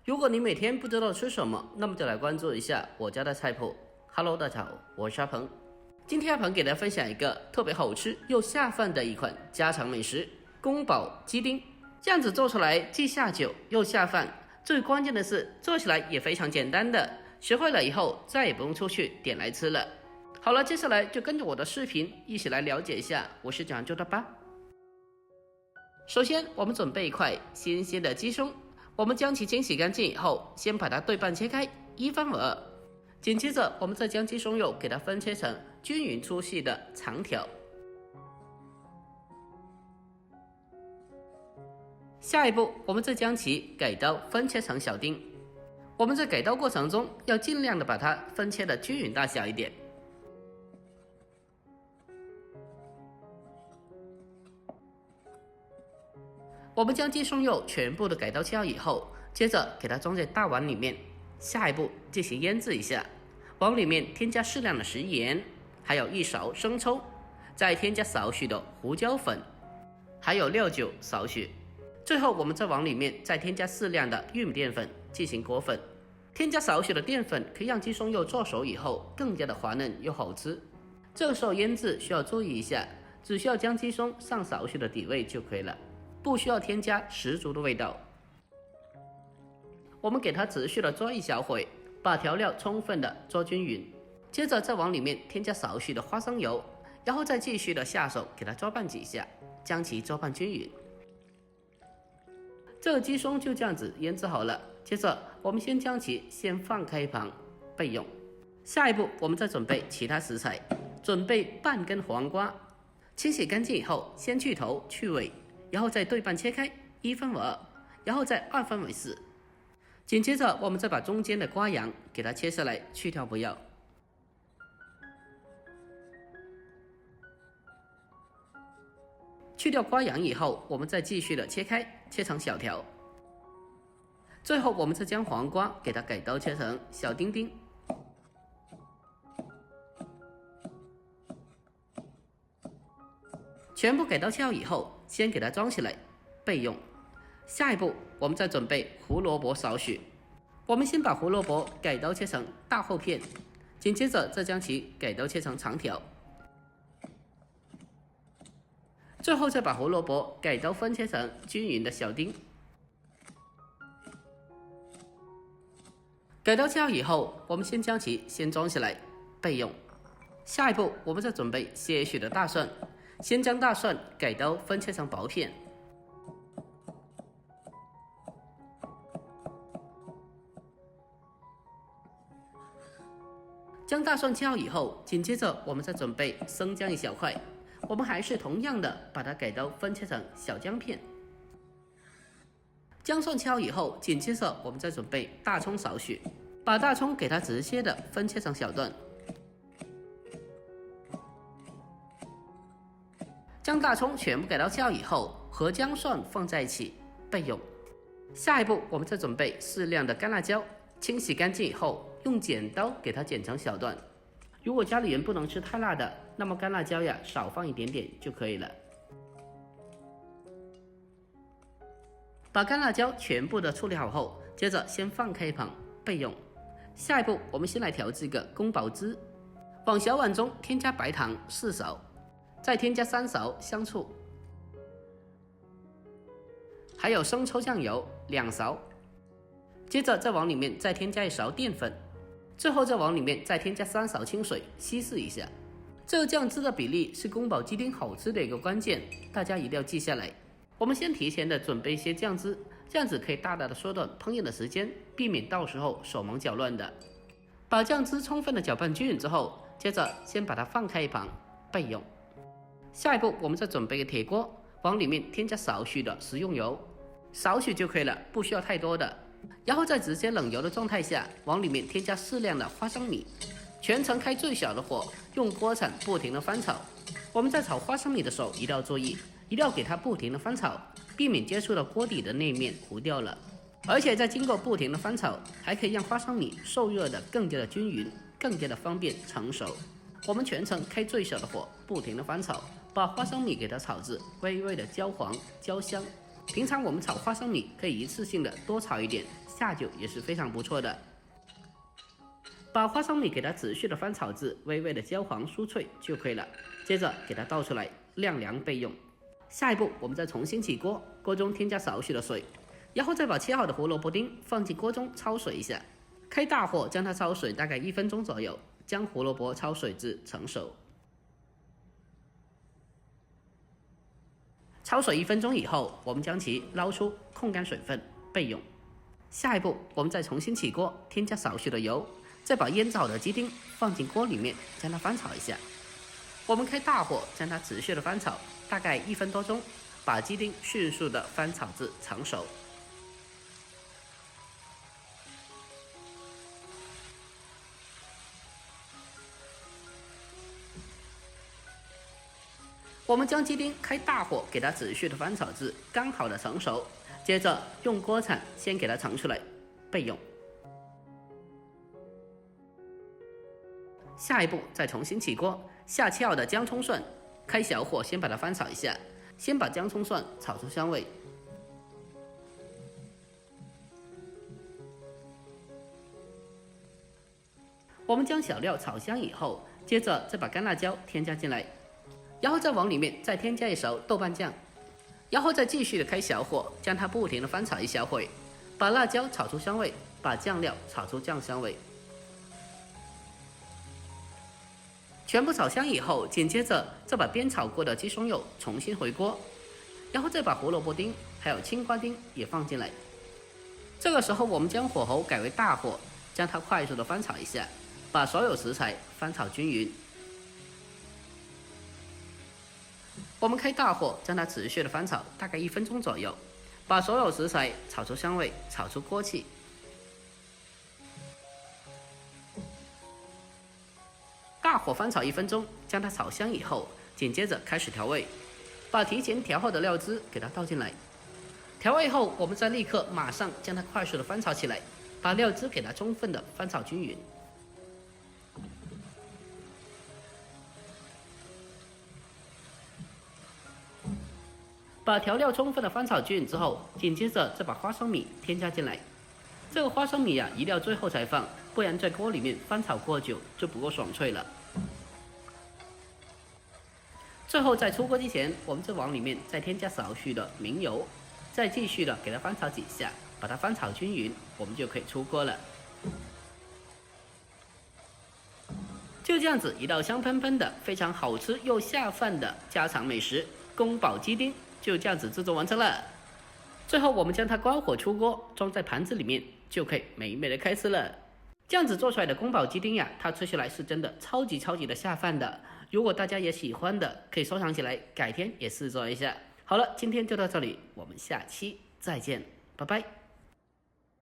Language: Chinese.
如果你每天不知道吃什么，那么就来关注一下我家的菜谱。Hello， 大家好，我是阿鹏。今天阿鹏给大家分享一个特别好吃又下饭的一款家常美食——宫保鸡丁。这样子做出来既下酒又下饭，最关键的是做起来也非常简单的，学会了以后再也不用出去点来吃了。好了，接下来就跟着我的视频一起来了解一下我是怎样做的吧。首先，我们准备一块新鲜的鸡胸。我们将其清洗干净以后，先把它对半切开，1分为2。紧接着，我们再将鸡胸肉给它分切成均匀粗细的长条。下一步，我们再将其改刀分切成小丁。我们在改刀过程中要尽量的把它分切的均匀大小一点。我们将鸡胸肉全部的改刀切好以后，接着给它装在大碗里面。下一步进行腌制一下，往里面添加适量的食盐，还有1勺生抽，再添加少许的胡椒粉，还有料酒少许。最后我们再往里面再添加适量的玉米淀粉进行裹粉。添加少许的淀粉可以让鸡胸肉做熟以后更加的滑嫩又好吃。这个时候腌制需要注意一下，只需要将鸡胸上少许的底味就可以了，不需要添加十足的味道。我们给它持续的做1小会，把调料充分的做均匀。接着再往里面添加少许的花生油，然后再继续的下手给它做拌几下，将其做拌均匀。这个鸡胸就这样子腌制好了。接着我们先将其放开一旁备用。下一步我们再准备其他食材，准备半根黄瓜，清洗干净以后先去头去尾，然后再对半切开，1分为2，然后再2分为4。紧接着我们再把中间的瓜瓤给它切下来，去掉不要。去掉瓜瓤以后，我们再继续的切开，切成小条。最后我们再将黄瓜给它改刀切成小丁丁。全部改刀切好以后，先给它装起来备用。下一步我们再准备胡萝卜少许。我们先把胡萝卜改刀切成大厚片，紧接着再将其改刀切成长条，最后再把胡萝卜改刀分切成均匀的小丁。改刀切好以后，我们先将其装起来备用。下一步我们再准备些许的大蒜，先将大蒜改刀分切成薄片。将大蒜切好以后，紧接着我们再准备生姜1小块，我们还是同样的把它改刀分切成小姜片。姜蒜切好以后，紧接着我们再准备大葱少许，把大葱给它直接的分切成小段。将大葱全部改刀切好以后，和姜蒜放在一起备用。下一步我们再准备适量的干辣椒，清洗干净以后用剪刀给它剪成小段。如果家里人不能吃太辣的，那么干辣椒呀少放一点点就可以了。把干辣椒全部的处理好后，接着先放开一旁备用。下一步我们先来调制一个宫保汁，往小碗中添加白糖4勺，再添加3勺香醋，还有生抽酱油2勺，接着再往里面再添加1勺淀粉，最后再往里面再添加3勺清水稀释一下。这个酱汁的比例是宫保鸡丁好吃的一个关键，大家一定要记下来。我们先提前的准备一些酱汁，这样子可以大大的缩短烹饪的时间，避免到时候手忙脚乱的。把酱汁充分的搅拌均匀之后，接着先把它放开一旁备用。下一步我们再准备个铁锅，往里面添加少许的食用油，少许就可以了，不需要太多的。然后在直接冷油的状态下，往里面添加适量的花生米，全程开最小的火，用锅铲不停的翻炒。我们在炒花生米的时候一定要注意，一定要给它不停的翻炒，避免接触到锅底的那一面糊掉了。而且在经过不停的翻炒，还可以让花生米受热的更加的均匀，更加的方便成熟。我们全程开最小的火，不停的翻炒，把花生米给它炒至微微的焦黄焦香。平常我们炒花生米可以一次性的多炒一点，下酒也是非常不错的。把花生米给它仔细的翻炒至微微的焦黄酥脆就可以了，接着给它倒出来晾凉备用。下一步我们再重新起锅，锅中添加少许的水，然后再把切好的胡萝卜丁放进锅中焯水一下，开大火将它焯水大概1分钟左右，将胡萝卜焯水至成熟。焯水1分钟以后，我们将其捞出控干水分备用。下一步我们再重新起锅，添加少许的油，再把腌制好的鸡丁放进锅里面，将它翻炒一下。我们开大火将它持续的翻炒，大概1分多钟，把鸡丁迅速的翻炒至成熟。我们将鸡丁开大火给它持续的翻炒至刚好的成熟，接着用锅铲先给它盛出来备用。下一步再重新起锅，下切好的姜葱蒜，开小火先把它翻炒一下，先把姜葱蒜炒出香味。我们将小料炒香以后，接着再把干辣椒添加进来，然后再往里面再添加一勺豆瓣酱，然后再继续的开小火将它不停的翻炒一小会，把辣椒炒出香味，把酱料炒出酱香味。全部炒香以后，紧接着再把煸炒过的鸡胸肉重新回锅，然后再把胡萝卜丁还有青瓜丁也放进来。这个时候我们将火候改为大火，将它快速的翻炒一下，把所有食材翻炒均匀。我们开大火将它持续的翻炒大概1分钟左右，把所有食材炒出香味，炒出锅气。大火翻炒1分钟，将它炒香以后，紧接着开始调味，把提前调好的料汁给它倒进来。调味后，我们再立刻马上将它快速的翻炒起来，把料汁给它充分的翻炒均匀。把调料充分的翻炒均匀之后，紧接着再把花生米添加进来。这个花生米啊，一定要最后才放，不然在锅里面翻炒过久就不够爽脆了。最后在出锅之前，我们再往里面再添加少许的明油，再继续的给它翻炒几下，把它翻炒均匀，我们就可以出锅了。就这样子，一道香喷喷的、非常好吃又下饭的家常美食——宫保鸡丁，就这样子制作完成了。最后我们将它关火出锅，装在盘子里面，就可以美美的开吃了。这样子做出来的宫保鸡丁呀，它吃起来是真的超级的下饭的。如果大家也喜欢的，可以收藏起来，改天也试做一下。好了，今天就到这里，我们下期再见，拜拜。